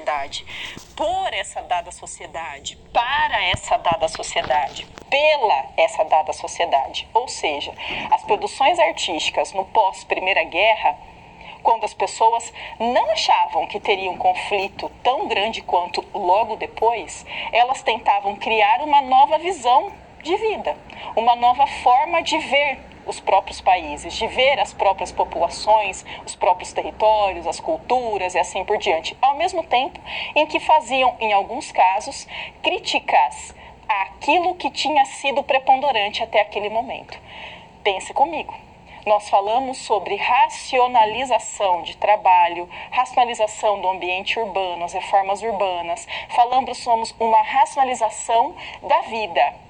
sociedade, por essa dada sociedade, para essa dada sociedade, pela essa dada sociedade. Ou seja, as produções artísticas no pós-Primeira Guerra, quando as pessoas não achavam que teria um conflito tão grande quanto logo depois, elas tentavam criar uma nova visão de vida, uma nova forma de ver os próprios países, de ver as próprias populações, os próprios territórios, as culturas e assim por diante, ao mesmo tempo em que faziam, em alguns casos, críticas àquilo que tinha sido preponderante até aquele momento. Pense comigo. Nós falamos sobre racionalização de trabalho, racionalização do ambiente urbano, as reformas urbanas. Falamos sobre uma racionalização da vida.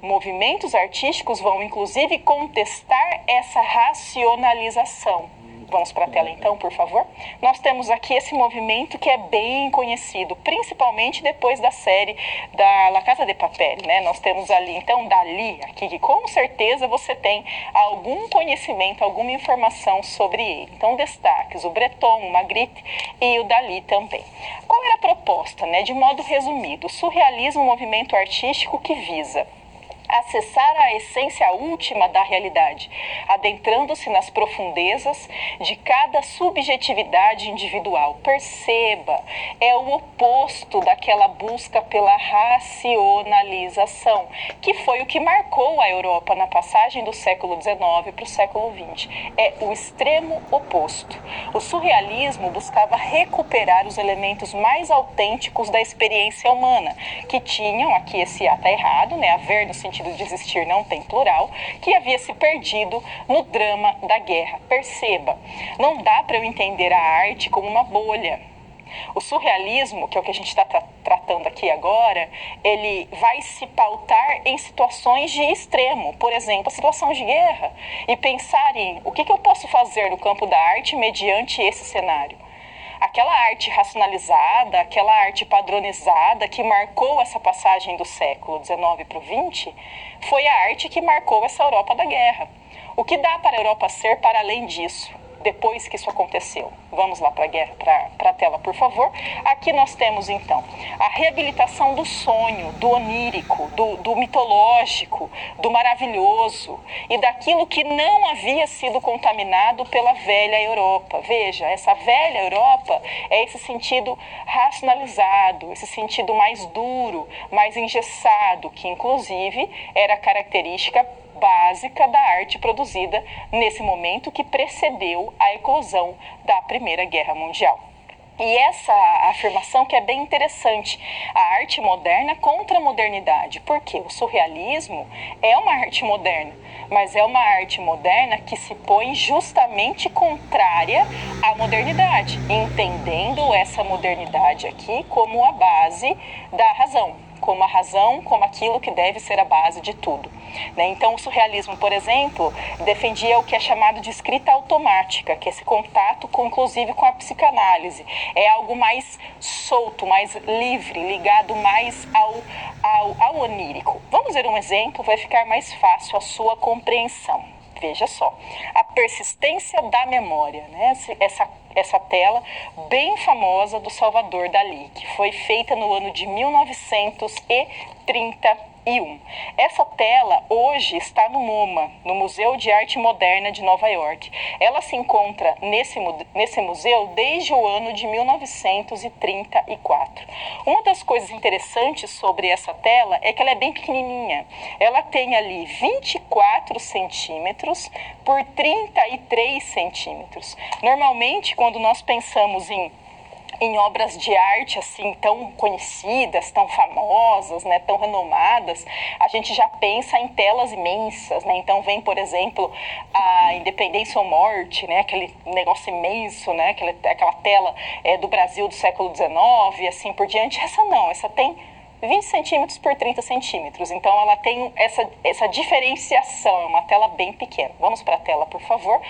Movimentos artísticos vão, inclusive, contestar essa racionalização. Vamos para a tela, então, por favor? Nós temos aqui esse movimento que é bem conhecido, principalmente depois da série da La Casa de Papel, né? Nós temos ali, então, Dalí, aqui, que com certeza você tem algum conhecimento, alguma informação sobre ele. Então, destaques, o Breton, o Magritte e o Dalí também. Qual era a proposta, né? De modo resumido, o surrealismo é um movimento artístico que visa acessar a essência última da realidade, adentrando-se nas profundezas de cada subjetividade individual. Perceba, é o oposto daquela busca pela racionalização, que foi o que marcou a Europa na passagem do século XIX para o século XX. É o extremo oposto. O surrealismo buscava recuperar os elementos mais autênticos da experiência humana, que tinham, aqui esse A está errado, né, haver no sentido de existir não tem plural, que havia se perdido no drama da guerra. Perceba, não dá para eu entender a arte como uma bolha. O surrealismo, que é o que a gente está tratando aqui agora, ele vai se pautar em situações de extremo, por exemplo, a situação de guerra, e pensar em o que eu posso fazer no campo da arte mediante esse cenário. Aquela arte racionalizada, aquela arte padronizada que marcou essa passagem do século XIX para o XX, foi a arte que marcou essa Europa da guerra. O que dá para a Europa ser para além disso, depois que isso aconteceu? Vamos lá para a tela, por favor. Aqui nós temos, então, a reabilitação do sonho, do onírico, do mitológico, do maravilhoso e daquilo que não havia sido contaminado pela velha Europa. Veja, essa velha Europa é esse sentido racionalizado, esse sentido mais duro, mais engessado, que inclusive era característica básica da arte produzida nesse momento que precedeu a eclosão da Primeira Guerra Mundial. E essa afirmação que é bem interessante, a arte moderna contra a modernidade, porque o surrealismo é uma arte moderna, mas é uma arte moderna que se põe justamente contrária à modernidade, entendendo essa modernidade aqui como a base da razão, como a razão, como aquilo que deve ser a base de tudo. Então, o surrealismo, por exemplo, defendia o que é chamado de escrita automática, que é esse contato, inclusive, com a psicanálise. É algo mais solto, mais livre, ligado mais ao onírico. Vamos ver um exemplo, vai ficar mais fácil a sua compreensão. Veja só, a persistência da memória, né? Essa tela bem famosa do Salvador Dalí, que foi feita no ano de 1931. Essa tela hoje está no MoMA, no Museu de Arte Moderna de Nova York. Ela se encontra nesse museu desde o ano de 1934. Uma das coisas interessantes sobre essa tela é que ela é bem pequenininha. Ela tem ali 24 centímetros por 33 centímetros. Normalmente, quando nós pensamos em obras de arte assim tão conhecidas, tão famosas, né, tão renomadas, a gente já pensa em telas imensas, né? Então vem, por exemplo, a Independência ou Morte, né, aquele negócio imenso, né, aquela tela do Brasil do século XIX e assim por diante. Essa não, essa tem 20 centímetros por 30 centímetros. Então, ela tem essa diferenciação, é uma tela bem pequena. Vamos para a tela, por favor.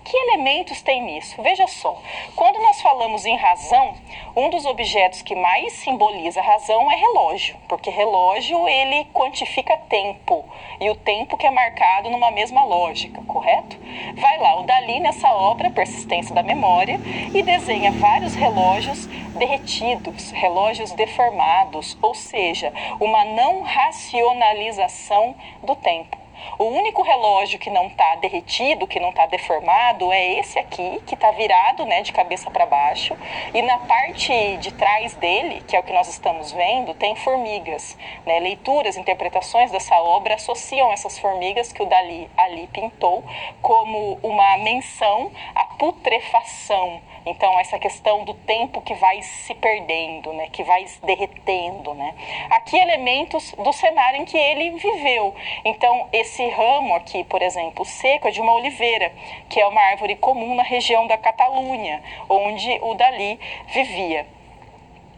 Que elementos tem nisso? Veja só, quando nós falamos em razão, um dos objetos que mais simboliza a razão é relógio, porque relógio, ele quantifica tempo, e o tempo que é marcado numa mesma lógica, correto? Vai lá, o Dalí, nessa obra, Persistência da Memória, e desenha vários relógios derretidos, relógios deformados, ou seja, uma não racionalização do tempo. O único relógio que não está derretido, que não está deformado, é esse aqui, que está virado, né, de cabeça para baixo. E na parte de trás dele, que é o que nós estamos vendo, tem formigas. Né? Leituras, interpretações dessa obra associam essas formigas que o Dalí ali pintou como uma menção à putrefação. Então, essa questão do tempo que vai se perdendo, né? Que vai se derretendo. Né? Aqui, elementos do cenário em que ele viveu. Então, esse ramo aqui, por exemplo, seco, é de uma oliveira, que é uma árvore comum na região da Catalunha, onde o Dalí vivia.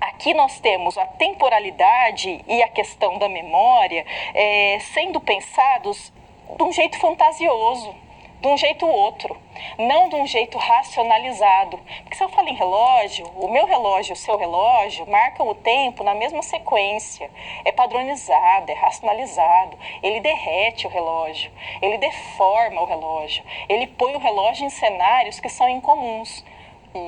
Aqui nós temos a temporalidade e a questão da memória sendo pensados de um jeito fantasioso, de um jeito ou outro, não de um jeito racionalizado. Porque se eu falo em relógio, o meu relógio e o seu relógio marcam o tempo na mesma sequência. É padronizado, é racionalizado. Ele derrete o relógio, ele deforma o relógio, ele põe o relógio em cenários que são incomuns.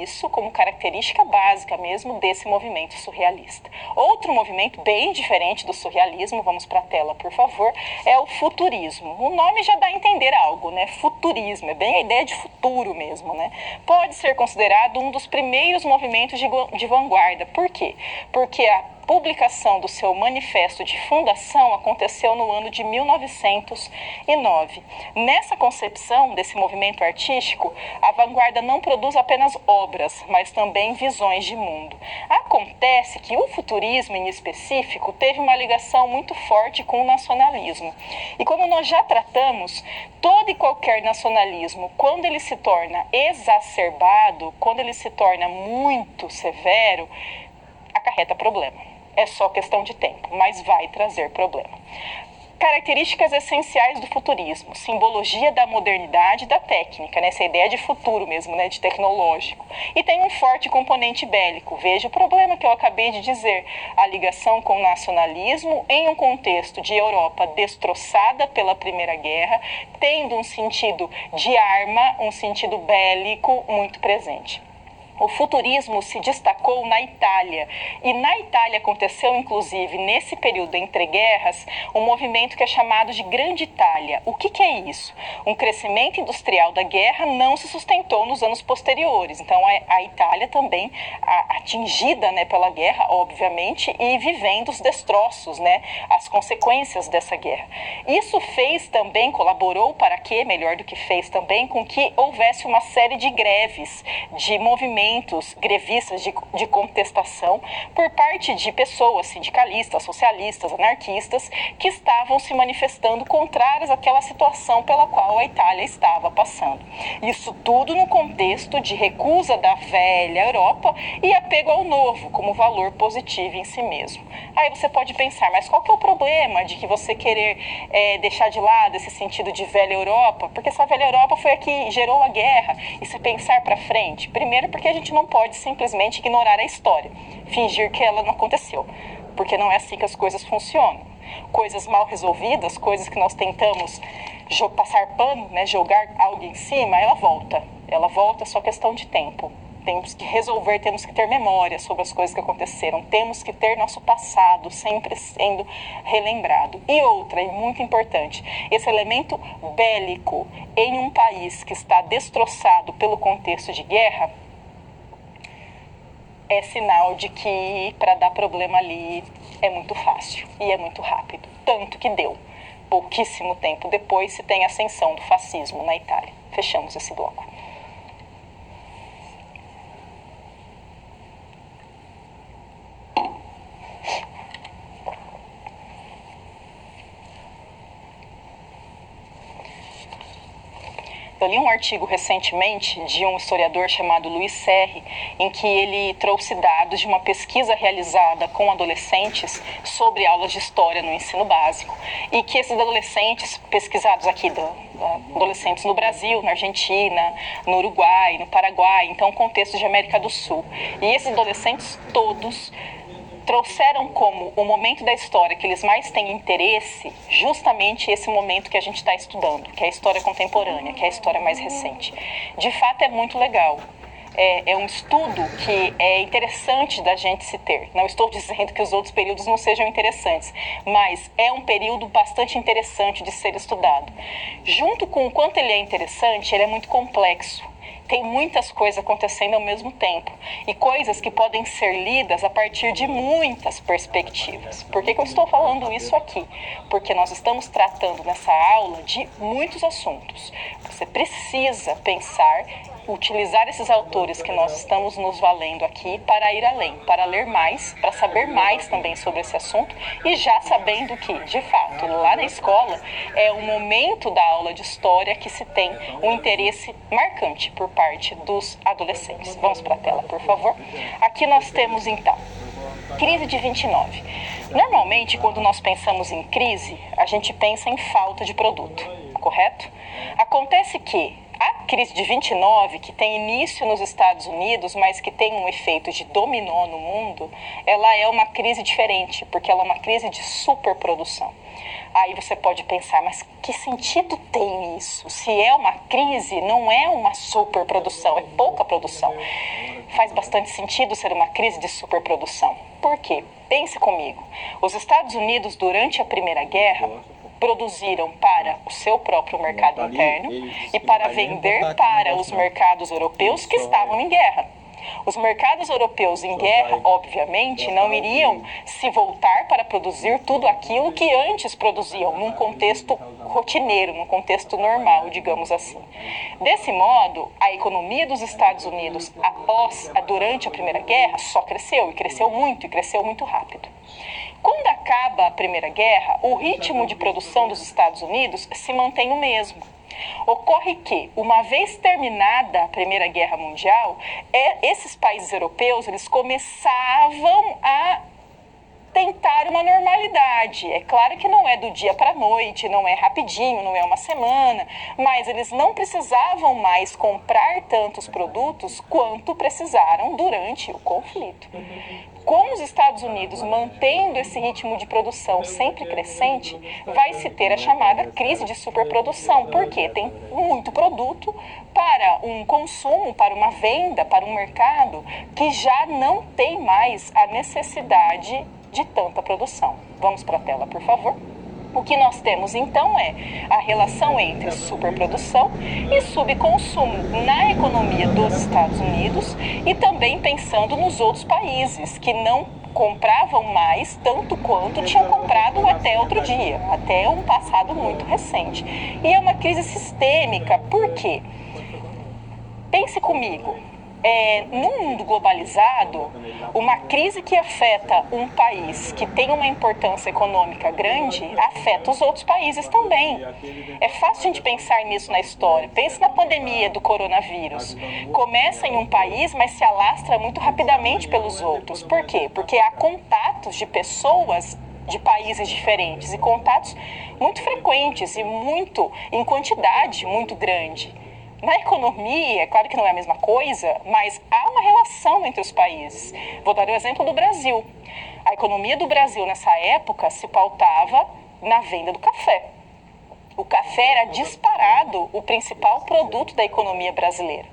Isso como característica básica mesmo desse movimento surrealista. Outro movimento bem diferente do surrealismo, vamos para a tela, por favor, é o futurismo. O nome já dá a entender algo, né? Futurismo, é bem a ideia de futuro mesmo, né? Pode ser considerado um dos primeiros movimentos de vanguarda. Por quê? Porque a publicação do seu manifesto de fundação aconteceu no ano de 1909. Nessa concepção desse movimento artístico, a vanguarda não produz apenas obras, mas também visões de mundo. Acontece que o futurismo, em específico, teve uma ligação muito forte com o nacionalismo. E como nós já tratamos, todo e qualquer nacionalismo, quando ele se torna exacerbado, quando ele se torna muito severo, acarreta problema. É só questão de tempo, mas vai trazer problema. Características essenciais do futurismo: simbologia da modernidade e da técnica, né? Essa ideia de futuro mesmo, né? De tecnológico. E tem um forte componente bélico. Veja o problema que eu acabei de dizer: a ligação com o nacionalismo em um contexto de Europa destroçada pela Primeira Guerra, tendo um sentido de arma, um sentido bélico muito presente. O futurismo se destacou na Itália, e na Itália aconteceu, inclusive, nesse período entre guerras, um movimento que é chamado de Grande Itália. O que é isso? Um crescimento industrial da guerra não se sustentou nos anos posteriores. Então, a Itália também atingida, né, pela guerra, obviamente, e vivendo os destroços, né, as consequências dessa guerra. Isso fez também, colaborou para que, melhor do que fez também, com que houvesse uma série de greves, de movimentos grevistas de contestação por parte de pessoas sindicalistas, socialistas, anarquistas, que estavam se manifestando contrárias àquela situação pela qual a Itália estava passando. Isso tudo no contexto de recusa da velha Europa e apego ao novo como valor positivo em si mesmo. Aí você pode pensar, mas qual que é o problema de que você querer deixar de lado esse sentido de velha Europa? Porque essa velha Europa foi a que gerou a guerra. E se pensar para frente, primeiro porque a gente não pode simplesmente ignorar a história, fingir que ela não aconteceu, porque não é assim que as coisas funcionam. Coisas mal resolvidas, coisas que nós tentamos passar pano, né, jogar algo em cima, ela volta, é só questão de tempo. Temos que resolver, temos que ter memória sobre as coisas que aconteceram, temos que ter nosso passado sempre sendo relembrado. E outra, e muito importante, esse elemento bélico em um país que está destroçado pelo contexto de guerra, é sinal de que para dar problema ali é muito fácil e é muito rápido. Tanto que deu. Pouquíssimo tempo depois se tem a ascensão do fascismo na Itália. Fechamos esse bloco. Eu li um artigo recentemente de um historiador chamado Luiz Serri, em que ele trouxe dados de uma pesquisa realizada com adolescentes sobre aulas de história no ensino básico, e que esses adolescentes pesquisados aqui, adolescentes no Brasil, na Argentina, no Uruguai, no Paraguai, então contexto de América do Sul, e esses adolescentes todos trouxeram como o momento da história que eles mais têm interesse justamente esse momento que a gente está estudando, que é a história contemporânea, que é a história mais recente. De fato, é muito legal. É um estudo que é interessante da gente se ter. Não estou dizendo que os outros períodos não sejam interessantes, mas é um período bastante interessante de ser estudado. Junto com o quanto ele é interessante, ele é muito complexo. Tem muitas coisas acontecendo ao mesmo tempo e coisas que podem ser lidas a partir de muitas perspectivas. Por que eu estou falando isso aqui? Porque nós estamos tratando nessa aula de muitos assuntos. Você precisa pensar, utilizar esses autores que nós estamos nos valendo aqui para ir além, para ler mais, para saber mais também sobre esse assunto e já sabendo que, de fato, lá na escola é um momento da aula de história que se tem um interesse marcante por parte dos adolescentes. Vamos para a tela, por favor. Aqui nós temos, então, crise de 29. Normalmente, quando nós pensamos em crise, a gente pensa em falta de produto, correto? Acontece que a crise de 29, que tem início nos Estados Unidos, mas que tem um efeito de dominó no mundo, ela é uma crise diferente, porque ela é uma crise de superprodução. Aí você pode pensar, mas que sentido tem isso? Se é uma crise, não é uma superprodução, é pouca produção. Faz bastante sentido ser uma crise de superprodução. Por quê? Pense comigo. Os Estados Unidos, durante a Primeira Guerra, produziram para o seu próprio mercado interno e para vender para os mercados europeus que estavam em guerra. Os mercados europeus em guerra, obviamente, não iriam se voltar para produzir tudo aquilo que antes produziam, num contexto rotineiro, num contexto normal, digamos assim. Desse modo, a economia dos Estados Unidos, durante a Primeira Guerra, só cresceu, e cresceu muito rápido. Quando acaba a Primeira Guerra, o ritmo de produção dos Estados Unidos se mantém o mesmo. Ocorre que, uma vez terminada a Primeira Guerra Mundial, esses países europeus eles começavam a tentar uma normalidade. É claro que não é do dia para a noite, não é rapidinho, não é uma semana, mas eles não precisavam mais comprar tantos produtos quanto precisaram durante o conflito. Com os Estados Unidos mantendo esse ritmo de produção sempre crescente, vai se ter a chamada crise de superprodução, porque tem muito produto para um consumo, para uma venda, para um mercado que já não tem mais a necessidade de tanta produção. Vamos para a tela, por favor. O que nós temos então é a relação entre superprodução e subconsumo na economia dos Estados Unidos e também pensando nos outros países que não compravam mais tanto quanto tinham comprado até outro dia, até um passado muito recente. E é uma crise sistêmica, por quê? Pense comigo. No mundo globalizado, uma crise que afeta um país que tem uma importância econômica grande, afeta os outros países também. É fácil a gente pensar nisso na história. Pense na pandemia do coronavírus. Começa em um país, mas se alastra muito rapidamente pelos outros. Por quê? Porque há contatos de pessoas de países diferentes e contatos muito frequentes e em quantidade muito grande. Na economia, é claro que não é a mesma coisa, mas há uma relação entre os países. Vou dar o exemplo do Brasil. A economia do Brasil, nessa época, se pautava na venda do café. O café era disparado o principal produto da economia brasileira.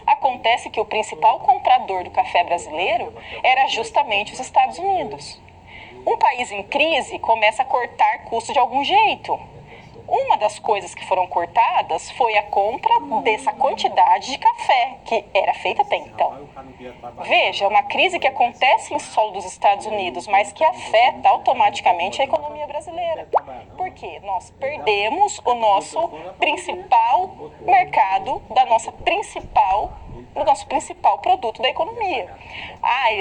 Acontece que o principal comprador do café brasileiro era justamente os Estados Unidos. Um país em crise começa a cortar custo de algum jeito. Uma das coisas que foram cortadas foi a compra dessa quantidade de café que era feita até então. Veja, uma crise que acontece em solo dos Estados Unidos, mas que afeta automaticamente a economia brasileira. Porque nós perdemos o nosso principal mercado, da nossa principal o nosso principal produto da economia.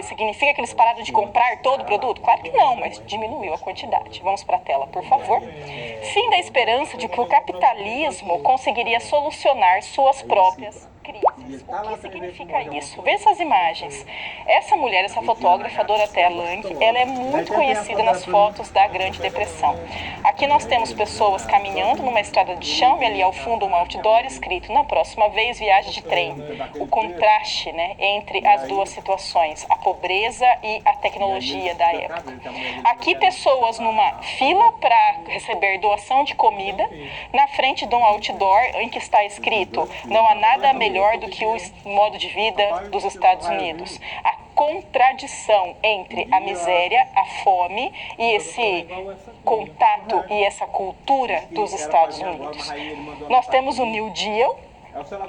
Significa que eles pararam de comprar todo o produto? Claro que não, mas diminuiu a quantidade. Vamos para a tela, por favor. Fim da esperança de que o capitalismo conseguiria solucionar suas próprias crises. O que significa isso? Vê essas imagens. Essa mulher, essa fotógrafa, Dorothea Lange, ela é muito conhecida nas fotos da Grande Depressão. Aqui nós temos pessoas caminhando numa estrada de chão e ali ao fundo um outdoor escrito: na próxima vez, viagem de trem. O contraste, né, entre as duas situações, a pobreza e a tecnologia da época. Aqui pessoas numa fila para receber doação de comida, na frente de um outdoor em que está escrito: não há nada melhor do que o modo de vida dos Estados Unidos. A contradição entre a miséria, a fome e esse contato e essa cultura dos Estados Unidos. Nós temos o New Deal,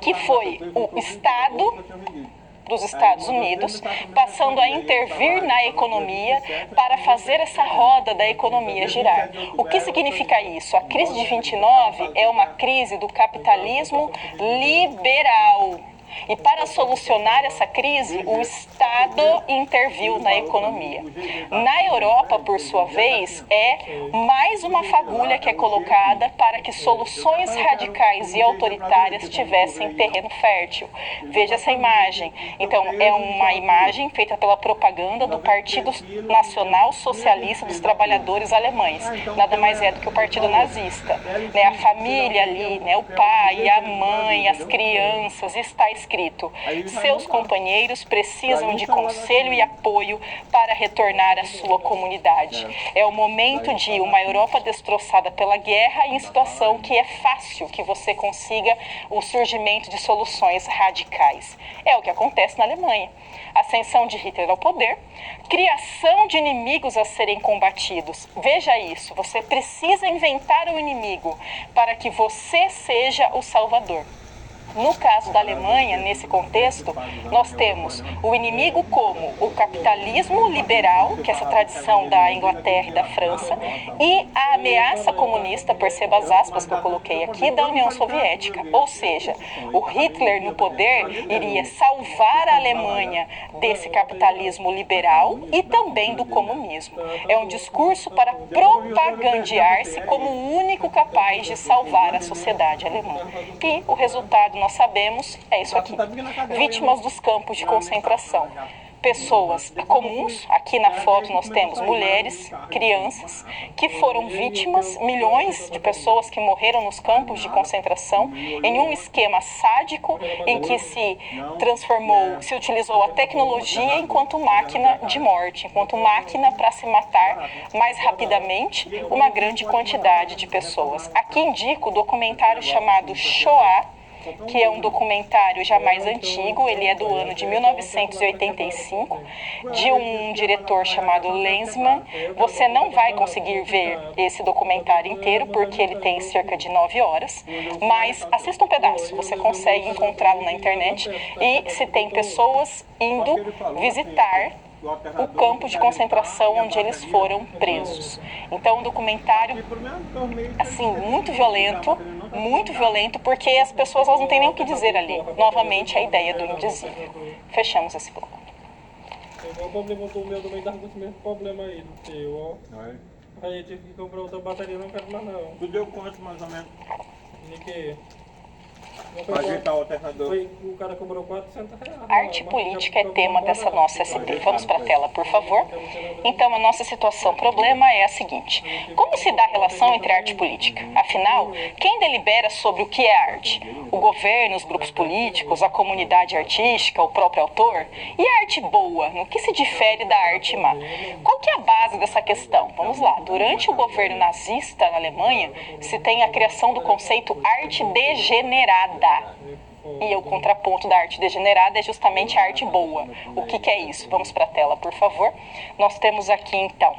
que foi o Estado dos Estados Unidos, passando a intervir na economia para fazer essa roda da economia girar. O que significa isso? A crise de 29 é uma crise do capitalismo liberal. E para solucionar essa crise, o Estado interviu na economia. Na Europa, por sua vez, é mais uma fagulha que é colocada para que soluções radicais e autoritárias tivessem terreno fértil. Veja essa imagem. Então, é uma imagem feita pela propaganda do Partido Nacional Socialista dos Trabalhadores Alemães. Nada mais é do que o partido nazista. A família ali, o pai, a mãe, as crianças, está escrito: seus companheiros precisam de conselho e apoio para retornar à sua comunidade. É o momento de uma Europa destroçada pela guerra em situação que é fácil que você consiga o surgimento de soluções radicais. É o que acontece na Alemanha. Ascensão de Hitler ao poder, criação de inimigos a serem combatidos. Veja isso, você precisa inventar um inimigo para que você seja o salvador. No caso da Alemanha, nesse contexto, nós temos o inimigo como o capitalismo liberal, que é essa tradição da Inglaterra e da França, e a ameaça comunista, perceba as aspas que eu coloquei aqui, da União Soviética. Ou seja, o Hitler no poder iria salvar a Alemanha desse capitalismo liberal e também do comunismo. É um discurso para propagandear-se como o único capaz de salvar a sociedade alemã. E o resultado, nós sabemos, é isso aqui: vítimas dos campos de concentração. Pessoas comuns, aqui na foto nós temos mulheres, crianças, que foram vítimas, milhões de pessoas que morreram nos campos de concentração, em um esquema sádico em que se utilizou a tecnologia enquanto máquina de morte, enquanto máquina para se matar mais rapidamente uma grande quantidade de pessoas. Aqui indico o documentário chamado Shoah, que é um documentário já mais antigo, ele é do ano de 1985, de um diretor chamado Lensman. Você não vai conseguir ver esse documentário inteiro, porque ele tem cerca de 9 horas, mas assista um pedaço, você consegue encontrá-lo na internet, e se tem pessoas indo visitar o campo de concentração onde eles foram presos. Então, um documentário, assim, muito violento, porque as pessoas elas não têm nem o que dizer ali. Novamente, a ideia do indizível. Fechamos esse bloco. Igual o problema do meu também dava com esse mesmo problema aí do teu, ó. Aí eu tive que comprar outra bateria, não quero mais não. Tu deu quanto mais ou menos? De que? Pra ajeitar o alternador. O cara cobrou R$400. Arte política é tema dessa nossa SP. Vamos para a tela, por favor. Então, a nossa problema é a seguinte: como se dá a relação entre arte e política? Afinal, quem delibera sobre o que é arte? O governo, os grupos políticos, a comunidade artística, o próprio autor? E a arte boa? No que se difere da arte má? Qual que é a base dessa questão? Vamos lá. Durante o governo nazista na Alemanha, se tem a criação do conceito arte degenerada. E o contraponto da arte degenerada é justamente a arte boa. O que é isso? Vamos para a tela, por favor. Nós temos aqui, então,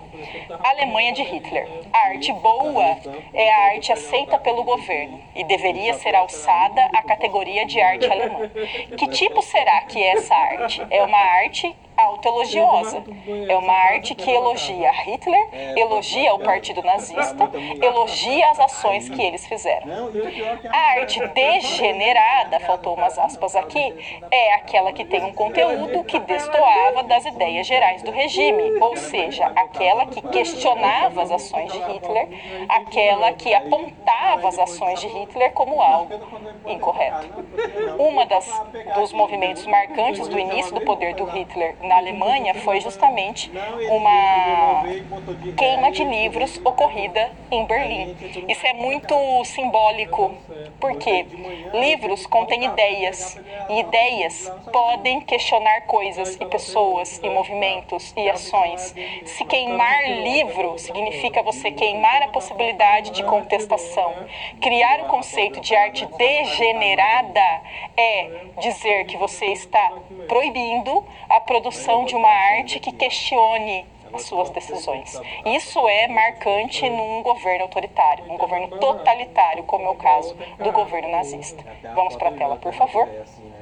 a Alemanha de Hitler. A arte boa é a arte aceita pelo governo e deveria ser alçada à categoria de arte alemã. Que tipo será que é essa arte? É uma arte autoelogiosa. É uma arte que elogia Hitler, elogia o partido nazista, elogia as ações que eles fizeram. Não, e o pior que A arte degenerada, faltou umas aspas aqui, é aquela que tem um conteúdo que destoava das ideias gerais do regime, ou seja, aquela que questionava as ações de Hitler, aquela que apontava as ações de Hitler como algo incorreto. Dos movimentos marcantes do início do poder do Hitler na Alemanha foi justamente uma queima de livros ocorrida em Berlim. Isso é muito simbólico, porque livros contêm ideias, e ideias podem questionar coisas e pessoas e movimentos e ações. Se queimar livro significa você queimar a possibilidade de contestação. Criar o conceito de arte degenerada é dizer que você está proibindo a produção de uma arte que questione as suas decisões. Isso é marcante num governo autoritário, um governo totalitário, como é o caso do governo nazista. Vamos para a tela, por favor.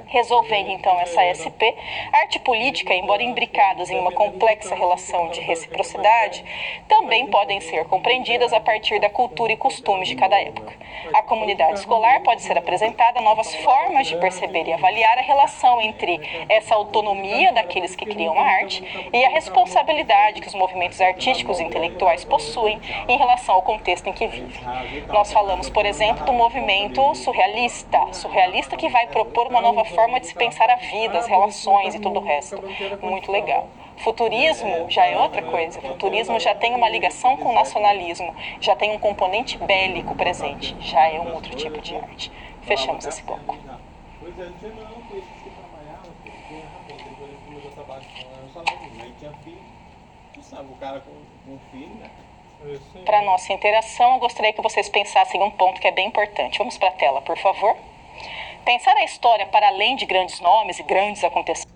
Resolvendo então essa SP, a arte política, embora imbricadas em uma complexa relação de reciprocidade, também podem ser compreendidas a partir da cultura e costumes de cada época. A comunidade escolar pode ser apresentada a novas formas de perceber e avaliar a relação entre essa autonomia daqueles que criam a arte e a responsabilidade que os movimentos artísticos e intelectuais possuem em relação ao contexto em que vivem. Nós falamos, por exemplo, do movimento surrealista que vai propor uma nova forma de se pensar a vida, as relações e tudo o resto. Muito legal. Futurismo já é outra coisa. Futurismo já tem uma ligação com o nacionalismo, já tem um componente bélico presente, já é um outro tipo de arte. Fechamos esse bloco. Pois é, não tinha não, foi isso que trabalhava, tinha depois ele começou a trabalhar com salário, aí tinha filho, tu sabe, o cara com filho, né? Para nossa interação, eu gostaria que vocês pensassem um ponto que é bem importante. Vamos para a tela, por favor. Pensar a história para além de grandes nomes e grandes acontecimentos